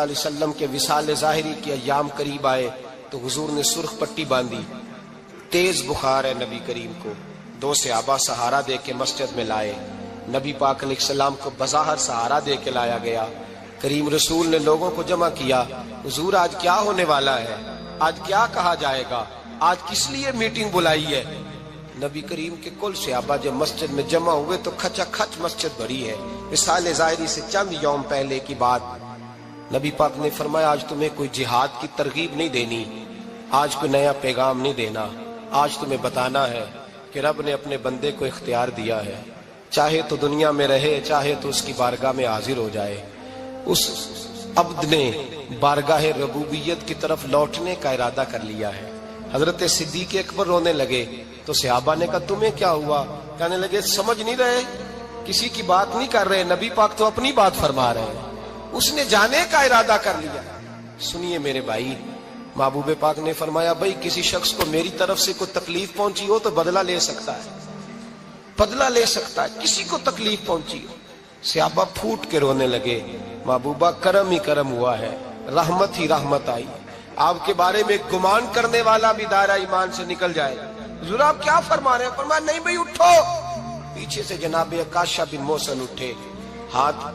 اللہ علیہ وسلم کے وصال ظاہری کے ایام قریب آئے تو حضور نے سرخ پٹی باندھی، تیز بخار ہے نبی کریم کو، 2 صحابہ سہارا دے کے مسجد میں لائے، نبی پاک علیہ السلام کو بظاہر سہارا دے کے لایا گیا۔ کریم رسول نے لوگوں کو جمع کیا، حضور آج کیا ہونے والا ہے، آج کیا کہا جائے گا، آج کس لیے میٹنگ بلائی ہے؟ نبی کریم کے کل صحابہ جب مسجد میں جمع ہوئے تو کھچا کھچ مسجد بھری ہے۔ وصال ظاہری سے چند یوم پہلے کی بات، نبی پاک نے فرمایا آج تمہیں کوئی جہاد کی ترغیب نہیں دینی، آج کوئی نیا پیغام نہیں دینا، آج تمہیں بتانا ہے کہ رب نے اپنے بندے کو اختیار دیا ہے، چاہے تو دنیا میں رہے، چاہے تو اس کی بارگاہ میں حاضر ہو جائے۔ اس عبد نے بارگاہ ربوبیت کی طرف لوٹنے کا ارادہ کر لیا ہے۔ حضرت صدیق اکبر رونے لگے تو صحابہ نے کہا تمہیں کیا ہوا؟ کہنے لگے سمجھ نہیں رہے، کسی کی بات نہیں کر رہے، نبی پاک تو اپنی بات فرما رہے ہیں، اس نے جانے کا ارادہ کر لیا۔ سنیے میرے بھائی، محبوب پاک نے فرمایا بھائی کسی شخص کو میری طرف سے کوئی تکلیف پہنچی ہو تو بدلہ لے سکتا ہے، بدلہ لے سکتا ہے، کسی کو تکلیف پہنچی ہو۔ صحابہ پھوٹ کے رونے لگے، محبوبہ کرم ہی کرم ہوا ہے، رحمت ہی رحمت آئی، آپ کے بارے میں گمان کرنے والا بھی دائرہ ایمان سے نکل جائے۔ حضور آپ کیا فرما رہے ہیں؟ فرمایا نہیں بھئی اٹھو۔ پیچھے سے جناب عکاشہ بن محصن اٹھے، ہاتھ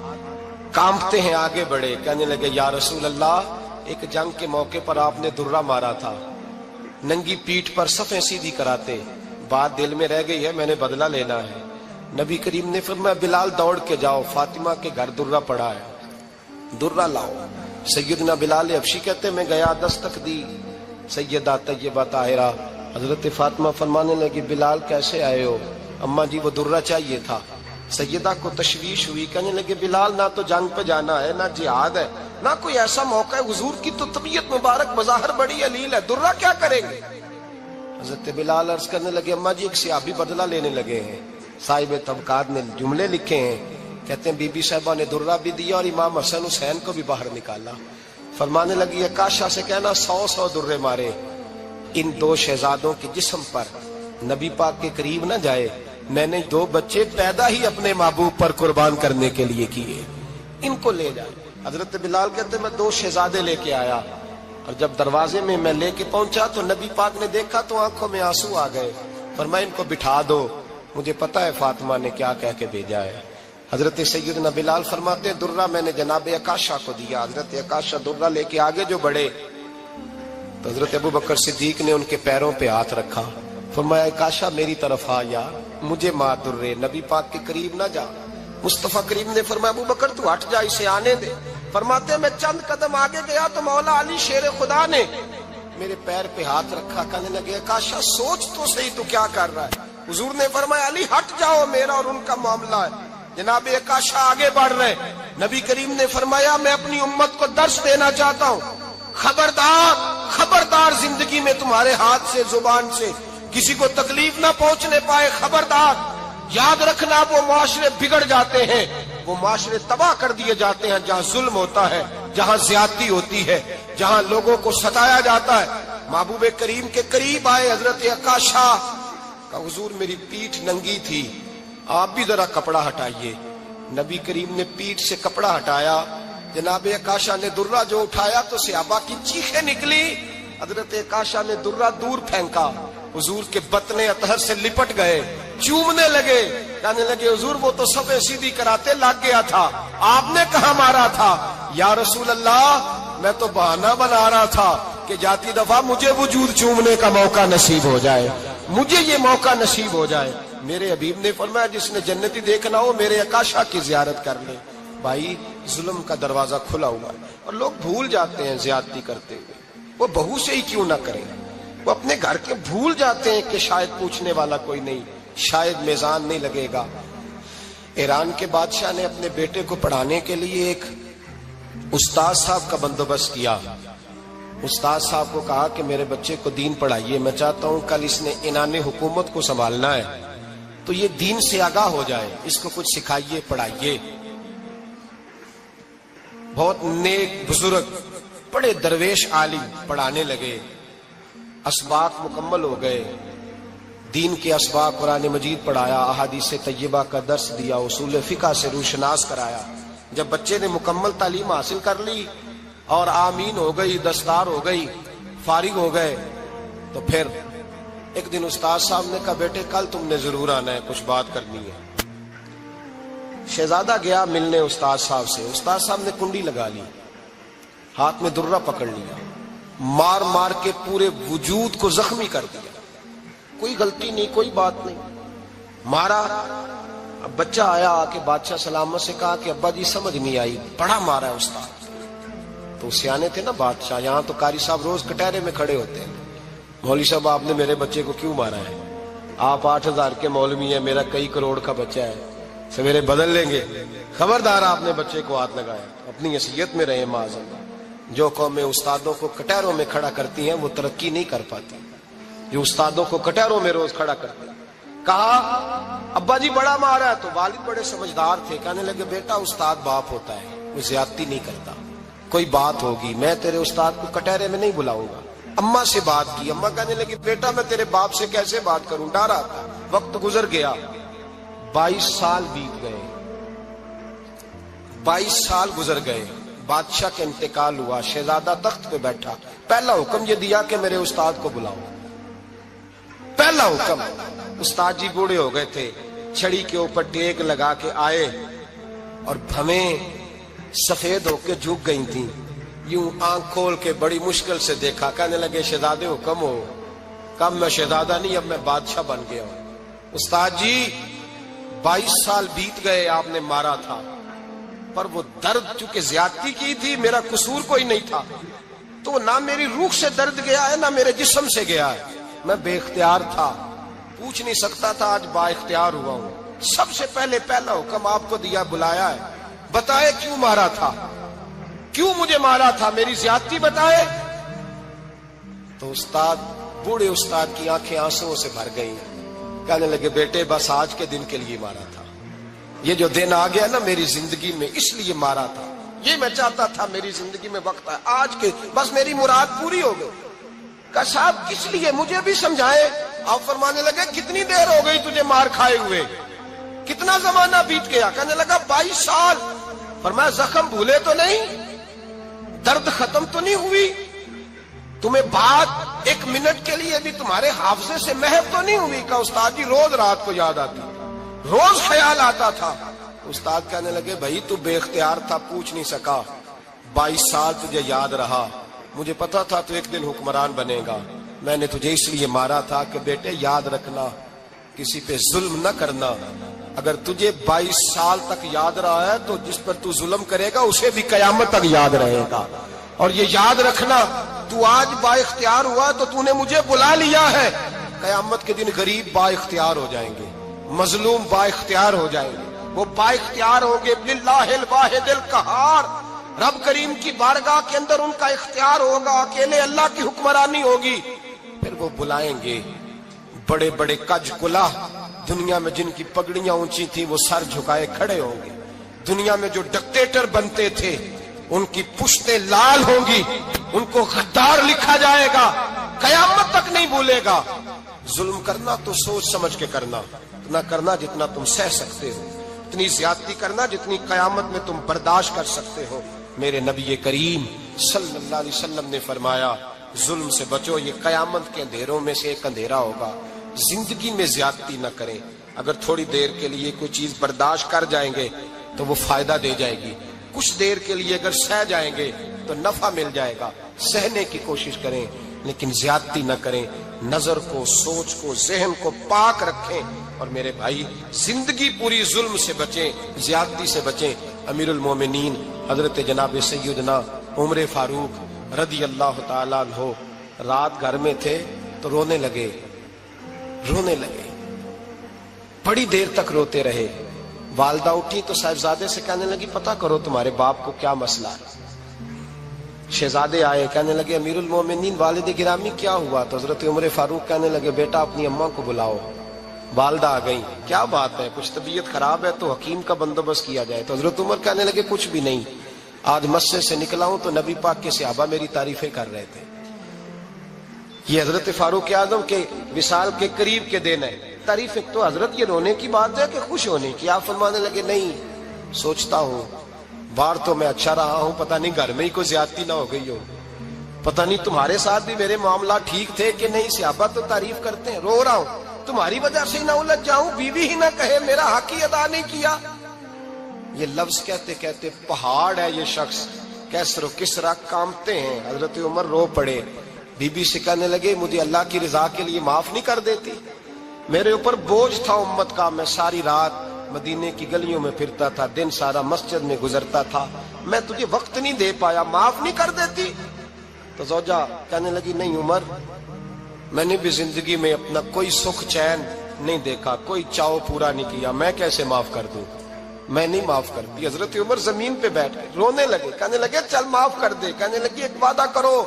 کانپتے ہیں، آگے بڑھے، کہنے لگے یا رسول اللہ، ایک جنگ کے موقع پر آپ نے درہ مارا تھا، ننگی پیٹھ پر صفیں سیدھی کراتے، بات دل میں رہ گئی ہے، میں نے بدلہ لینا ہے۔ نبی کریم نے فرمایا بلال دوڑ کے جاؤ، فاطمہ کے گھر درہ پڑا ہے، درہ لاؤ۔ سیدنا بلال حبشی کہتے میں گیا، دستک دی، سیدہ طیبہ طاہرہ حضرت فاطمہ فرمانے لگی بلال کیسے آئے ہو؟ اماں جی وہ درہ چاہیے تھا۔ سیدہ کو تشویش ہوئی، کہنے لگے بلال نہ تو جنگ پہ جانا ہے، نہ جہاد ہے، نہ کوئی ایسا موقع ہے، حضور کی تو طبیعت مبارک بظاہر بڑی علیل ہے، درہ کیا کریں گے؟ حضرت بلال عرض کرنے لگے اماں جی ایک صحابی بدلہ لینے لگے ہیں، صاحب طبقات نے جملے لکھے ہیں، کہتے ہیں بی بی صاحبہ نے درہ بھی دیا اور امام حسن حسین کو بھی باہر نکالا۔ فرمانے لگی عکاشہ سے کہنا 100 درے مارے، ان 2 شہزادوں کے جسم پر نبی پاک کے قریب نہ جائے، میں نے 2 بچے پیدا ہی اپنے محبوب پر قربان کرنے کے لیے کیے، ان کو لے جائے۔ حضرت بلال کہتے میں 2 شہزادے لے کے آیا، اور جب دروازے میں میں لے کے پہنچا تو نبی پاک نے دیکھا تو آنکھوں میں آنسو آ گئے، فرمایا ان کو بٹھا دو، مجھے پتا ہے فاطمہ نے کیا کہہ کے بھیجا ہے۔ حضرت سیدنا بلال فرماتے ہیں درہ میں نے جناب عکاشہ کو دیا، حضرت عکاشہ درہ لے کے آگے جو بڑھے تو حضرت ابو بکر صدیق نے ان کے پیروں پہ ہاتھ رکھا، فرمایا عکاشہ میری طرف آ یار، مجھے مار درے، نبی پاک کے قریب نہ جا۔ مصطفیٰ کریم نے فرمایا ابو بکر تو ہٹ جا، اسے آنے دے۔ فرماتے ہیں میں چند قدم آگے گیا تو مولا علی شیر خدا نے میرے پیر پہ ہاتھ رکھا، کہنے لگے عکاشہ سوچ تو صحیح تو کیا کر رہا ہے؟ حضور نے فرمایا علی ہٹ جاؤ، میرا اور ان کا معاملہ ہے۔ جناب عکاشہ آگے بڑھ رہے، نبی کریم نے فرمایا میں اپنی امت کو درس دینا چاہتا ہوں، خبردار خبردار زندگی میں تمہارے ہاتھ سے زبان سے کسی کو تکلیف نہ پہنچنے پائے، خبردار یاد رکھنا وہ معاشرے بگڑ جاتے ہیں، وہ معاشرے تباہ کر دیے جاتے ہیں جہاں ظلم ہوتا ہے، جہاں زیادتی ہوتی ہے، جہاں لوگوں کو ستایا جاتا ہے۔ محبوب کریم کے قریب آئے حضرت عکاشہ کہ حضور میری پیٹھ ننگی تھی، آپ بھی ذرا کپڑا ہٹائیے۔ نبی کریم نے پیٹھ سے کپڑا ہٹایا، جناب عکاشہ نے درہ جو اٹھایا تو صحابہ کی چیخیں نکلی، حضرت عکاشہ نے درہ دور پھینکا، حضور کے بطن اطہر سے لپٹ گئے، چومنے لگے، کہنے لگے حضور وہ تو صفیں سیدھی کراتے لگ گیا تھا، آپ نے کہاں مارا تھا؟ یا رسول اللہ میں تو بہانہ بنا رہا تھا کہ جاتی دفعہ مجھے وجود چومنے کا موقع نصیب ہو جائے، مجھے یہ موقع نصیب ہو جائے۔ میرے حبیب نے فرمایا جس نے جنتی دیکھنا ہو میرے عکاشہ کی زیارت کر لے۔ بھائی ظلم کا دروازہ کھلا ہوا ہے اور لوگ بھول جاتے ہیں زیادتی کرتے ہوئے، وہ بہو سے ہی کیوں نہ کریں، وہ اپنے گھر کے بھول جاتے ہیں کہ شاید پوچھنے والا کوئی نہیں، شاید میزان نہیں لگے گا۔ ایران کے بادشاہ نے اپنے بیٹے کو پڑھانے کے لیے ایک استاد صاحب کا بندوبست کیا۔ استاد صاحب کو کہا کہ میرے بچے کو دین پڑھائیے، میں چاہتا ہوں کل اس نے عنان حکومت کو سنبھالنا ہے تو یہ دین سے آگاہ ہو جائے، اس کو کچھ سکھائیے، پڑھائیے۔ بہت نیک بزرگ بڑے درویش عالم پڑھانے لگے، اسباق مکمل ہو گئے، دین کے اسباق قرآن مجید پڑھایا، احادیث طیبہ کا درس دیا، اصول فقہ سے روشناس کرایا۔ جب بچے نے مکمل تعلیم حاصل کر لی اور آمین ہو گئی، دستار ہو گئی، فارغ ہو گئے، تو پھر ایک دن استاد صاحب نے کہا بیٹے کل تم نے ضرور آنا ہے، کچھ بات کرنی ہے۔ شہزادہ گیا ملنے استاد صاحب سے، استاد صاحب نے کنڈی لگا لی، ہاتھ میں درہ پکڑ لیا، مار مار کے پورے وجود کو زخمی کر دیا، کوئی غلطی نہیں، کوئی بات نہیں، مارا۔ اب بچہ آیا آ کے بادشاہ سلامت سے کہا کہ ابا جی سمجھ نہیں آئی، بڑا مارا ہے استاد۔ تو سیانے تھے نا بادشاہ، یہاں تو قاری صاحب روز کٹہرے میں کھڑے ہوتے ہیں، مولوی صاحب آپ نے میرے بچے کو کیوں مارا ہے؟ آپ 8,000 کے مولوی ہیں، میرا کئی کروڑ کا بچہ ہے، سویرے بدل لیں گے، خبردار آپ نے بچے کو ہاتھ لگایا، اپنی حیثیت میں رہے معاذ۔ جو قومیں استادوں کو کٹہروں میں کھڑا کرتی ہیں وہ ترقی نہیں کر پاتی، جو استادوں کو کٹہروں میں روز کھڑا کرتے ہیں۔ کہا ابا جی بڑا مارا ہے، تو والد بڑے سمجھدار تھے، کہنے لگے بیٹا استاد باپ ہوتا ہے، وہ زیادتی نہیں کرتا، کوئی بات ہوگی میں تیرے استاد کو کٹہرے میں نہیں بلاؤں گا۔ اماں سے بات کی، اماں کہنے لگی بیٹا میں تیرے باپ سے کیسے بات کروں، ڈرا تھا۔ وقت گزر گیا، 22 سال بیت گئے، 22 سال گزر گئے، بادشاہ کا انتقال ہوا، شہزادہ تخت پہ بیٹھا، پہلا حکم یہ دیا کہ میرے استاد کو بلاؤ، پہلا حکم۔ استاد جی بوڑھے ہو گئے تھے، چھڑی کے اوپر ٹیک لگا کے آئے اور بھویں سفید ہو کے جھک گئی تھیں، یوں آنکھ کھول کے بڑی مشکل سے دیکھا، کہنے لگے شہزادے حکم ہو۔ کب میں شہزادہ نہیں، اب میں بادشاہ بن گیا ہوں۔ استاد جی 22 سال بیت گئے، آپ نے مارا تھا، پر وہ درد چونکہ زیادتی کی تھی، میرا قصور کوئی نہیں تھا، تو نہ میری روح سے درد گیا ہے نہ میرے جسم سے گیا ہے، میں بے اختیار تھا، پوچھ نہیں سکتا تھا، آج با اختیار ہوا ہوں۔ سب سے پہلے پہلا حکم آپ کو دیا، بلایا ہے، بتائے کیوں مارا تھا، کیوں مجھے مارا تھا، میری زیادتی بتائے۔ تو استاد، بوڑھے استاد کی آنکھیں آنسوں سے بھر گئی، کہنے لگے بیٹے بس آج کے دن کے لیے مارا تھا، یہ جو دن آ گیا نا میری زندگی میں اس لیے مارا تھا، یہ میں چاہتا تھا میری زندگی میں وقت ہے، آج کے بس میری مراد پوری ہو گئی۔ کہا صاحب کس لیے، مجھے بھی سمجھائے۔ آپ فرمانے لگے کتنی دیر ہو گئی تجھے مار کھائے ہوئے، کتنا زمانہ بیت گیا؟ کہنے لگا 22 سال۔ فرمایا زخم بھولے تو نہیں، درد ختم تو نہیں ہوئی، تمہیں بات 1 منٹ کے لیے بھی تمہارے حافظے سے محو تو نہیں ہوئی؟ کہا استاد جی روز رات کو یاد آتی، روز خیال آتا تھا۔ استاد کہنے لگے بھائی تو بے اختیار تھا، پوچھ نہیں سکا، 22 سال تجھے یاد رہا، مجھے پتا تھا تو ایک دن حکمران بنے گا، میں نے تجھے اس لیے مارا تھا کہ بیٹے یاد رکھنا، کسی پہ ظلم نہ کرنا، اگر تجھے 22 سال تک یاد رہا ہے تو جس پر تو ظلم کرے گا اسے بھی قیامت تک یاد رہے گا، اور یہ یاد رکھنا تو آج با اختیار ہوا تو تو نے مجھے بلا لیا ہے، قیامت کے دن غریب با اختیار ہو جائیں گے، مظلوم با اختیار ہو جائیں گے، وہ با اختیار ہوں گے للہ الواحد القہار، رب کریم کی بارگاہ کے اندر ان کا اختیار ہوگا، اکیلے اللہ کی حکمرانی ہوگی، پھر وہ بلائیں گے بڑے بڑے کج کلا، دنیا میں جن کی پگڑیاں اونچی تھی وہ سر جھکائے کھڑے ہوں گے، دنیا میں جو ڈکٹیٹر بنتے تھے ان کی پشتیں لال ہوں گی، ان کو غدار لکھا جائے گا، قیامت تک نہیں بھولے گا۔ ظلم کرنا تو سوچ سمجھ کے کرنا، اتنا کرنا جتنا تم سہ سکتے ہو، اتنی زیادتی کرنا جتنی قیامت میں تم برداشت کر سکتے ہو۔ میرے نبی کریم صلی اللہ علیہ وسلم نے فرمایا ظلم سے بچو، یہ قیامت کے اندھیروں میں سے ایک اندھیرا ہوگا، زندگی میں زیادتی نہ کریں، اگر تھوڑی دیر کے لیے کوئی چیز برداشت کر جائیں گے تو وہ فائدہ دے جائے گی، کچھ دیر کے لیے اگر سہ جائیں گے تو نفع مل جائے گا، سہنے کی کوشش کریں لیکن زیادتی نہ کریں، نظر کو، سوچ کو، ذہن کو پاک رکھیں، اور میرے بھائی زندگی پوری ظلم سے بچیں، زیادتی سے بچیں۔ امیر المومنین حضرت جناب سیدنا عمر فاروق رضی اللہ تعالیٰ عنہ رات گھر میں تھے تو رونے لگے، بڑی دیر تک روتے رہے، والدہ اٹھی تو صاحبزادے سے کہنے لگی پتہ کرو تمہارے باپ کو کیا مسئلہ ہے۔ شہزادے آئے، کہنے لگے امیر المومنین والد گرامی کیا ہوا؟ تو حضرت عمر فاروق کہنے لگے بیٹا اپنی اماں کو بلاؤ۔ والدہ آ گئی، کیا بات ہے؟ کچھ طبیعت خراب ہے تو حکیم کا بندوبست کیا جائے۔ تو حضرت عمر کہنے لگے کچھ بھی نہیں، آج مسجد سے نکلا ہوں تو نبی پاک کے صحابہ میری تعریفیں کر رہے تھے۔ یہ حضرت فاروق اعظم کے وصال کے قریب کے دن ہے، تعریف تو حضرت یہ رونے کی بات ہے کہ خوش ہونے کی؟ آپ فرمانے لگے نہیں، سوچتا ہوں باہر تو میں اچھا رہا ہوں، پتہ نہیں گھر میں ہی کوئی زیادتی نہ ہو گئی ہو، پتہ نہیں تمہارے ساتھ بھی میرے معاملات ٹھیک تھے کہ نہیں۔ صحابہ تو تعریف کرتے ہیں، رو رہا ہوں تمہاری وجہ سے نہ الجھ جاؤں، بیوی ہی نہ کہے میرا حق ہی ادا نہیں کیا۔ یہ لفظ کہتے کہتے پہاڑ ہے یہ شخص، کیسر و کسرا کامتے ہیں۔ حضرت عمر رو پڑے، بی بی سے کہنے لگے مجھے اللہ کی رضا کے لیے معاف نہیں کر دیتی؟ میرے اوپر بوجھ تھا امت کا، میں ساری رات مدینے کی گلیوں میں پھرتا تھا، دن سارا مسجد میں گزرتا تھا، میں تجھے وقت نہیں دے پایا، معاف نہیں کر دیتی؟ تو زوجہ کہنے لگی نہیں عمر، میں نے بھی زندگی میں اپنا کوئی سکھ چین نہیں دیکھا، کوئی چاؤ پورا نہیں کیا، میں کیسے معاف کر دوں؟ میں نہیں معاف کرتی۔ حضرت عمر زمین پہ بیٹھ گئے، رونے لگے، کہنے لگے چل معاف کر دے۔ کہنے لگی ایک وعدہ کرو،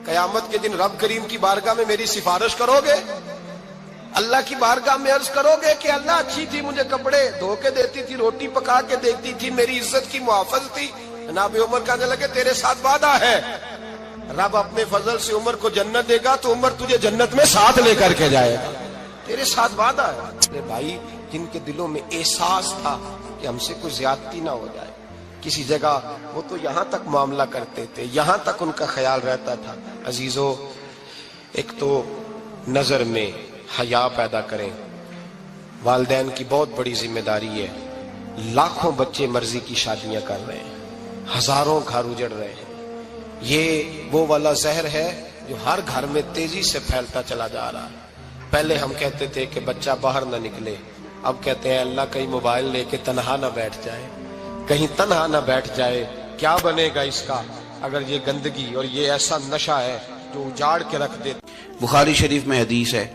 قیامت کے دن رب کریم کی بارگاہ میں میری سفارش کرو گے؟ اللہ کی بارگاہ میں عرض کرو گے کہ اللہ اچھی تھی، مجھے کپڑے دھو کے دیتی تھی، روٹی پکا کے دیتی تھی، میری عزت کی محافظ تھی؟ جناب عمر کہنے لگے تیرے ساتھ وعدہ ہے، رب اپنے فضل سے عمر کو جنت دے گا تو عمر تجھے جنت میں ساتھ لے کر کے جائے گا، تیرے ساتھ وعدہ ہے۔ میرے بھائی جن کے دلوں میں احساس تھا کہ ہم سے کوئی زیادتی نہ ہو جائے کسی جگہ، وہ تو یہاں تک معاملہ کرتے تھے، یہاں تک ان کا خیال رہتا تھا۔ عزیزو، ایک تو نظر میں حیا پیدا کریں، والدین کی بہت بڑی ذمہ داری ہے۔ لاکھوں بچے مرضی کی شادیاں کر رہے ہیں، ہزاروں گھر اجڑ رہے ہیں، یہ وہ والا زہر ہے جو ہر گھر میں تیزی سے پھیلتا چلا جا رہا ہے۔ پہلے ہم کہتے تھے کہ بچہ باہر نہ نکلے، اب کہتے ہیں اللہ کہیں موبائل لے کے تنہا نہ بیٹھ جائے، کہیں تنہا نہ بیٹھ جائے، کیا بنے گا اس کا اگر یہ گندگی اور یہ ایسا نشہ ہے جو اجاڑ کے رکھ دے۔ بخاری شریف میں حدیث ہے،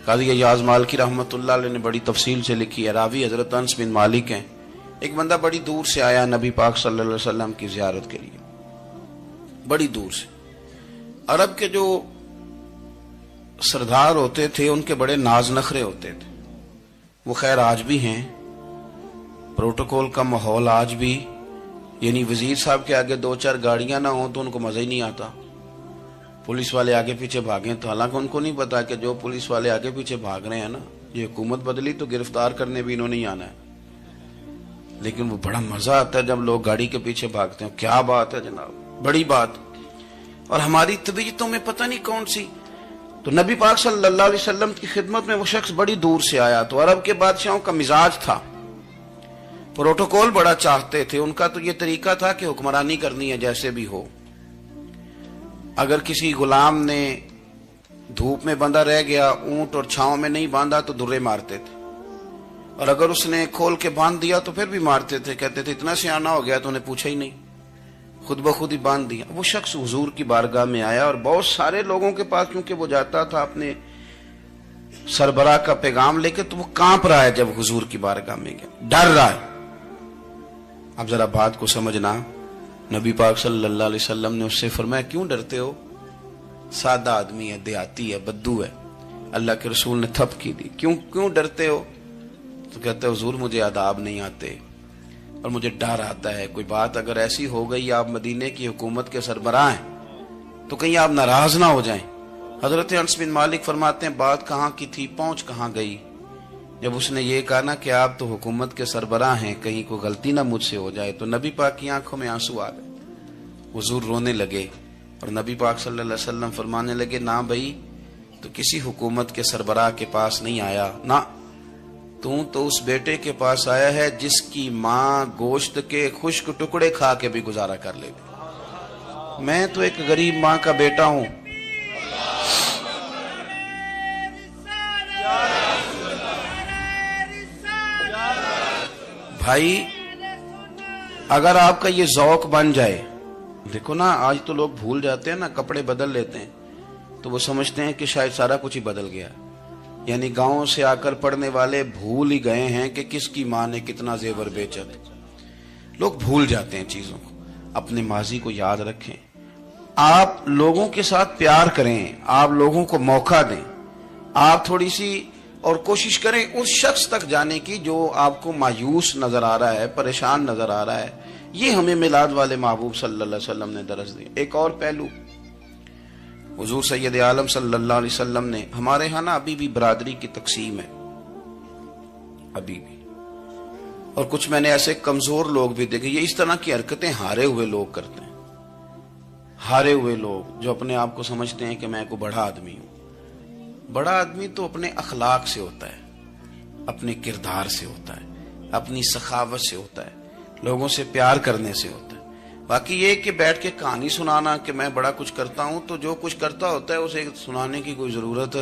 قاضی ایاز مالکی رحمۃ اللہ علیہ نے بڑی تفصیل سے لکھی ہے، راوی حضرت انس بن مالک ہیں۔ ایک بندہ بڑی دور سے آیا نبی پاک صلی اللہ علیہ وسلم کی زیارت کے لیے، بڑی دور سے۔ عرب کے جو سردار ہوتے تھے ان کے بڑے ناز نخرے ہوتے تھے، وہ خیر آج بھی ہیں، پروٹوکول کا ماحول آج بھی، یعنی وزیر صاحب کے آگے دو چار گاڑیاں نہ ہوں تو ان کو مزہ ہی نہیں آتا، پولیس والے آگے پیچھے بھاگیں تو حالانکہ ان کو نہیں پتا کہ جو پولیس والے آگے پیچھے بھاگ رہے ہیں نا، یہ حکومت بدلی تو گرفتار کرنے بھی انہوں نہیں آنا ہے، لیکن وہ بڑا مزہ آتا ہے جب لوگ گاڑی کے پیچھے بھاگتے ہیں۔ کیا بات ہے جناب، بڑی بات۔ اور ہماری طبیعتوں میں پتہ نہیں کون سی، تو نبی پاک صلی اللہ علیہ وسلم کی خدمت میں وہ شخص بڑی دور سے آیا، تو عرب کے بادشاہوں کا مزاج تھا، پروٹوکول بڑا چاہتے تھے، ان کا تو یہ طریقہ تھا کہ حکمرانی کرنی ہے جیسے بھی ہو۔ اگر کسی غلام نے دھوپ میں بندھا رہ گیا، اونٹ اور چھاؤں میں نہیں باندھا تو درے مارتے تھے، اور اگر اس نے کھول کے باندھ دیا تو پھر بھی مارتے تھے، کہتے تھے اتنا سیانا ہو گیا تو انہیں پوچھا ہی نہیں، خود بخود ہی باندھ دیا۔ وہ شخص حضور کی بارگاہ میں آیا اور بہت سارے لوگوں کے پاس کیونکہ وہ جاتا تھا اپنے سربراہ کا پیغام لے کے، تو وہ کانپ رہا ہے جب حضور کی بارگاہ میں گیا، ڈر رہا ہے۔ اب ذرا بات کو سمجھنا، نبی پاک صلی اللہ علیہ وسلم نے اس سے فرمایا کیوں ڈرتے ہو؟ سادہ آدمی ہے، دیہاتی ہے، بدو ہے۔ اللہ کے رسول نے تھپ کی دی، کیوں ڈرتے ہو؟ تو کہتے حضور مجھے آداب نہیں آتے اور مجھے ڈر آتا ہے، کوئی بات اگر ایسی ہو گئی، آپ مدینے کی حکومت کے سربراہ ہیں تو کہیں آپ ناراض نہ ہو جائیں۔ حضرت انس بن مالک فرماتے ہیں بات کہاں کی تھی، پہنچ کہاں گئی؟ جب اس نے یہ کہا نا کہ آپ تو حکومت کے سربراہ ہیں، کہیں کوئی غلطی نہ مجھ سے ہو جائے، تو نبی پاک کی آنکھوں میں آنسو آ گئے، حضور رونے لگے، اور نبی پاک صلی اللہ علیہ وسلم فرمانے لگے نہ بھائی، تو کسی حکومت کے سربراہ کے پاس نہیں آیا، نہ تو اس بیٹے کے پاس آیا ہے جس کی ماں گوشت کے خشک ٹکڑے کھا کے بھی گزارا کر لے گی۔ میں تو ایک غریب ماں کا بیٹا ہوں۔ بھائی اگر آپ کا یہ ذوق بن جائے، دیکھو نا آج تو لوگ بھول جاتے ہیں نا، کپڑے بدل لیتے ہیں تو وہ سمجھتے ہیں کہ شاید سارا کچھ ہی بدل گیا، یعنی گاؤں سے آ کر پڑھنے والے بھول ہی گئے ہیں کہ کس کی ماں نے کتنا زیور بیچا تھا۔ لوگ بھول جاتے ہیں چیزوں کو، اپنے ماضی کو یاد رکھیں، آپ لوگوں کے ساتھ پیار کریں، آپ لوگوں کو موقع دیں، آپ تھوڑی سی اور کوشش کریں اس شخص تک جانے کی جو آپ کو مایوس نظر آ رہا ہے، پریشان نظر آ رہا ہے۔ یہ ہمیں میلاد والے محبوب صلی اللہ علیہ وسلم نے درس دی۔ ایک اور پہلو، حضور سید عالم صلی اللہ علیہ وسلم نے، ہمارے ہاں نا ابھی بھی برادری کی تقسیم ہے، ابھی بھی اور کچھ میں نے ایسے کمزور لوگ بھی دیکھے. یہ اس طرح کی حرکتیں ہارے ہوئے لوگ کرتے ہیں. ہارے ہوئے لوگ جو اپنے آپ کو سمجھتے ہیں کہ میں کوئی بڑا آدمی ہوں. بڑا آدمی تو اپنے اخلاق سے ہوتا ہے, اپنے کردار سے ہوتا ہے, اپنی سخاوت سے ہوتا ہے, لوگوں سے پیار کرنے سے ہوتا ہے. باقی یہ کہ بیٹھ کے کہانی سنانا کہ میں بڑا کچھ کرتا ہوں, تو جو کچھ کرتا ہوتا ہے اسے سنانے کی کوئی ضرورت.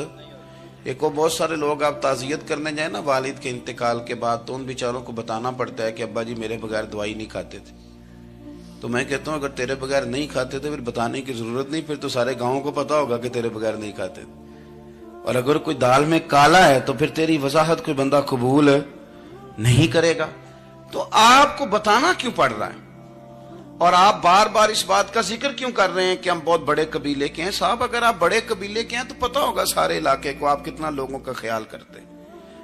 ایک اور بہت سارے لوگ آپ تعزیت کرنے جائیں نا والد کے انتقال کے بعد, تو ان بیچاروں کو بتانا پڑتا ہے کہ ابا جی میرے بغیر دوائی نہیں کھاتے تھے. تو میں کہتا ہوں اگر تیرے بغیر نہیں کھاتے تھے پھر بتانے کی ضرورت نہیں, پھر تو سارے گاؤں کو پتا ہوگا کہ تیرے بغیر نہیں کھاتے تھے. اور اگر کوئی دال میں کالا ہے تو پھر تیری وضاحت کوئی بندہ قبول نہیں کرے گا. تو آپ کو بتانا کیوں پڑ رہا ہے, اور آپ بار بار اس بات کا ذکر کیوں کر رہے ہیں کہ ہم بہت بڑے قبیلے کے ہیں؟ صاحب اگر آپ بڑے قبیلے کے ہیں تو پتا ہوگا سارے علاقے کو آپ کتنا لوگوں کا خیال کرتے ہیں,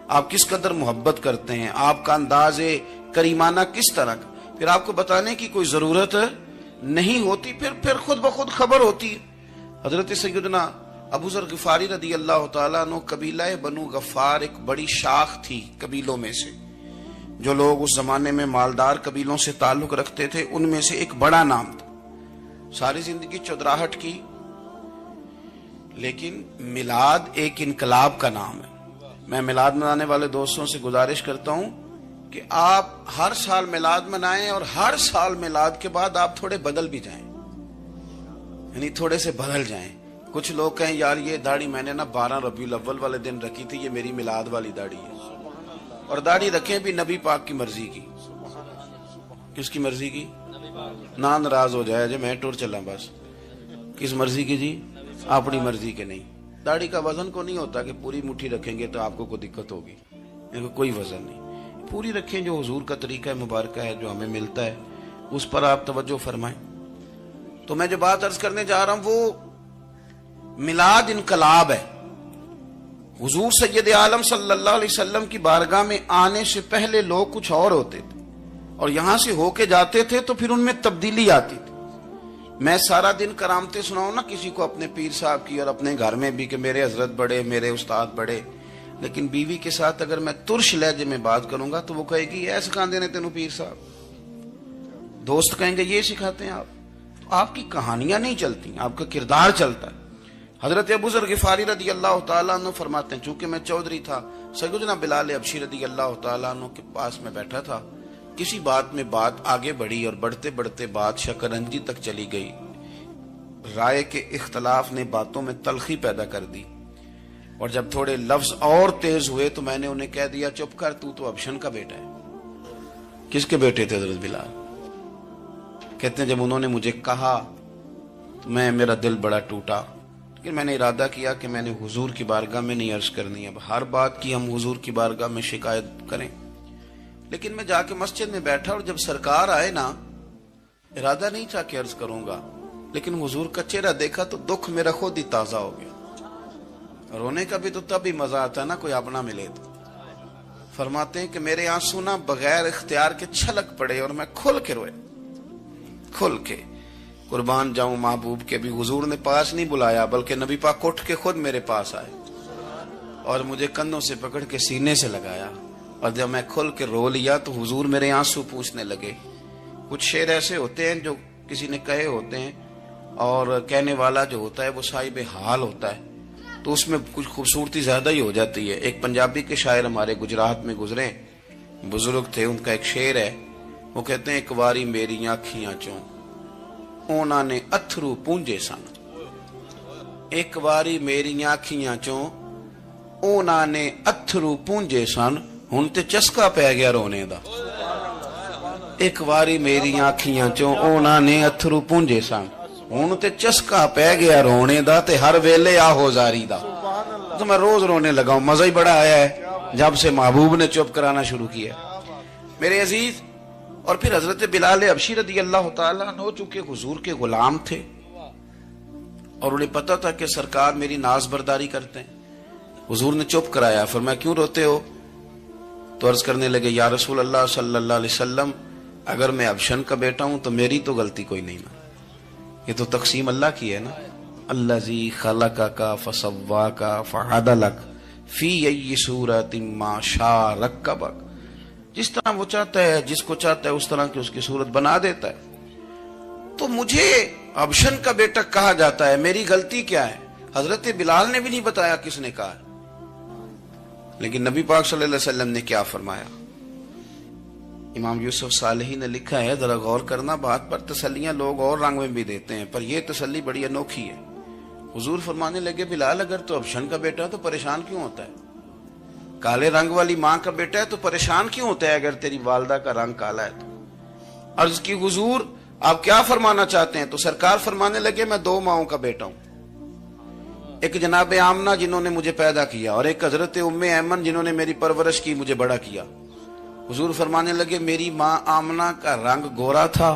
آپ کس قدر محبت کرتے ہیں, آپ کا انداز کریمانہ کس طرح کا. پھر آپ کو بتانے کی کوئی ضرورت نہیں ہوتی, پھر خود بخود خبر ہوتی. حضرت سیدنا ابو ذر غفاری رضی اللہ تعالیٰ عنہ, قبیلہ بنو غفار ایک بڑی شاخ تھی قبیلوں میں سے. جو لوگ اس زمانے میں مالدار قبیلوں سے تعلق رکھتے تھے ان میں سے ایک بڑا نام تھا. ساری زندگی چودراہٹ کی, لیکن میلاد ایک انقلاب کا نام ہے. میں میلاد منانے والے دوستوں سے گزارش کرتا ہوں کہ آپ ہر سال میلاد منائیں, اور ہر سال میلاد کے بعد آپ تھوڑے بدل بھی جائیں, یعنی تھوڑے سے بدل جائیں. کچھ لوگ کہیں یار یہ داڑھی میں نے نا 12 ربیع الاول والے دن رکھی تھی, یہ میری میلاد والی داڑھی ہے. اور داڑھی رکھیں بھی نبی پاک کی مرضی کی. کس کی مرضی کی؟ نہ ناراض ہو جائے میں ٹور چلا بس. کس مرضی کی جی؟ اپنی مرضی کے نہیں. داڑھی کا وزن کو نہیں ہوتا کہ پوری مٹھی رکھیں گے تو آپ کو کوئی دقت ہوگی, کوئی وزن نہیں. پوری رکھیں, جو حضور کا طریقہ مبارکہ ہے جو ہمیں ملتا ہے اس پر آپ توجہ فرمائیں. تو میں جو بات عرض کرنے جا رہا ہوں وہ میلاد انقلاب ہے. حضور سید عالم صلی اللہ علیہ وسلم کی بارگاہ میں آنے سے پہلے لوگ کچھ اور ہوتے تھے, اور یہاں سے ہو کے جاتے تھے تو پھر ان میں تبدیلی آتی تھی. میں سارا دن کرامتیں سناؤں نا کسی کو اپنے پیر صاحب کی, اور اپنے گھر میں بھی کہ میرے حضرت بڑے, میرے استاد بڑے, لیکن بیوی کے ساتھ اگر میں ترش لہجے میں بات کروں گا تو وہ کہے گی ایسے سکھاندے نے تینوں پیر صاحب. دوست کہیں گے یہ سکھاتے ہیں آپ. تو آپ کی کہانیاں نہیں چلتی, آپ کا کردار چلتا ہے. حضرت ابو ذر غفاری رضی اللہ تعالیٰ عنہ فرماتے ہیں چونکہ میں چودھری تھا, سیدنا بلال حبشی رضی اللہ تعالیٰ عنہ کے پاس میں بیٹھا تھا. کسی بات میں بات آگے بڑھی اور بڑھتے بڑھتے بات شکنجی تک چلی گئی. رائے کے اختلاف نے باتوں میں تلخی پیدا کر دی, اور جب تھوڑے لفظ اور تیز ہوئے تو میں نے انہیں کہہ دیا چپ کر, تو ابشن کا بیٹا ہے. کس کے بیٹے تھے حضرت بلال؟ کہتے ہیں جب انہوں نے مجھے کہا تو میرا دل بڑا ٹوٹا, لیکن میں نے ارادہ کیا کہ میں نے حضور کی بارگاہ میں نہیں عرض کرنی. اب ہر بات کی ہم حضور کی بارگاہ میں شکایت کریں. لیکن میں جا کے مسجد میں بیٹھا, اور جب سرکار آئے نا, ارادہ نہیں تھا کہ عرض کروں گا, لیکن حضور کا چہرہ دیکھا تو دکھ میرا خود ہی تازہ ہو گیا. رونے کا بھی تو تب ہی مزہ آتا ہے نا کوئی اپنا ملے تو. فرماتے ہیں کہ میرے آنسو نہ بغیر اختیار کے چھلک پڑے, اور میں کھل کے روئے, کھل کے. قربان جاؤں محبوب کے, بھی حضور نے پاس نہیں بلایا بلکہ نبی پاک اٹھ کے خود میرے پاس آئے اور مجھے کندھوں سے پکڑ کے سینے سے لگایا, اور جب میں کھل کے رو لیا تو حضور میرے آنسو پوچھنے لگے. کچھ شعر ایسے ہوتے ہیں جو کسی نے کہے ہوتے ہیں, اور کہنے والا جو ہوتا ہے وہ صاحب حال ہوتا ہے, تو اس میں کچھ خوبصورتی زیادہ ہی ہو جاتی ہے. ایک پنجابی کے شاعر ہمارے گجرات میں گزرے, بزرگ تھے, ان کا ایک شعر ہے, وہ کہتے ہیں ایک واری میری آنکھیاں چوں اونا نے اتھرو پونجے سن. ایک واری میری آنکھیاں چوں اونا نے اتھرو پونجے سن, ہن تے چسکا پہ گیا رونے دا. ایک واری میری آنکھیاں چوں اونا نے اتھرو پونجے سن, ہن تے چسکا پہ گیا رونے دا, تے ہر ویلے آہو زاری دا. تو میں روز رونے لگا ہوں, مزہ ہی بڑا آیا ہے جب سے محبوب نے چپ کرانا شروع کیا میرے عزیز. اور پھر حضرت بلال حبشی رضی اللہ تعالیٰ عنہ چونکہ حضور کے غلام تھے, اور انہیں پتا تھا کہ سرکار میری ناز برداری کرتے ہیں, حضور نے چپ کرایا. فرمایا کیوں روتے ہو؟ تو عرض کرنے لگے یا رسول اللہ صلی اللہ علیہ وسلم, اگر میں ابشن کا بیٹا ہوں تو میری تو غلطی کوئی نہیں نا, یہ تو تقسیم اللہ کی ہے نا. الذی خلقک فسواک فعدلک فی ای صورت ما شاء رکبک. جس طرح وہ چاہتا ہے، جس کو چاہتا ہے اس طرح کی اس کی صورت بنا دیتا ہے. تو مجھے ابشن کا بیٹا کہا جاتا ہے، میری غلطی کیا ہے؟ حضرت بلال نے بھی نہیں بتایا کس نے کہا. لیکن نبی پاک صلی اللہ علیہ وسلم نے کیا فرمایا؟ امام یوسف صالحی نے لکھا ہے، ذرا غور کرنا بات پر. تسلیاں لوگ اور رنگ میں بھی دیتے ہیں، پر یہ تسلی بڑی انوکھی ہے. حضور فرمانے لگے، بلال اگر تو ابشن کا بیٹا تو پریشان کیوں ہوتا ہے؟ کالے رنگ والی ماں کا بیٹا ہے تو پریشان کیوں ہوتا ہے اگر تیری والدہ کا رنگ کالا ہے تو؟ عرض کی، حضور آپ کیا فرمانا چاہتے ہیں؟ تو سرکار فرمانے لگے، میں دو ماؤں کا بیٹا ہوں. ایک جناب آمنہ جنہوں نے مجھے پیدا کیا، اور ایک حضرت ام ایمن جنہوں نے میری پرورش کی، مجھے بڑا کیا. حضور فرمانے لگے، میری ماں آمنہ کا رنگ گورا تھا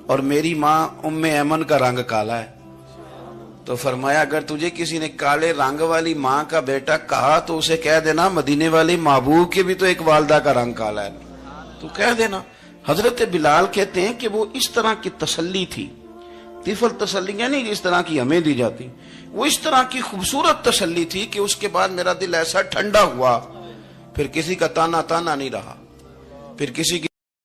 اور میری ماں ام ایمن کا رنگ کالا ہے. تو فرمایا، اگر تجھے کسی نے کالے رنگ والی ماں کا بیٹا کہا تو اسے کہہ دینا مدینے والے محبوب کے بھی تو ایک والدہ کا رنگ کالا ہے، تو کہہ دینا. حضرت بلال کہتے ہیں کہ وہ اس طرح کی تسلی تھی، طفل تسلیاں نہیں جس طرح کی ہمیں دی جاتی، وہ اس طرح کی خوبصورت تسلی تھی کہ اس کے بعد میرا دل ایسا ٹھنڈا ہوا، پھر کسی کا تانا نہیں رہا، پھر کسی کی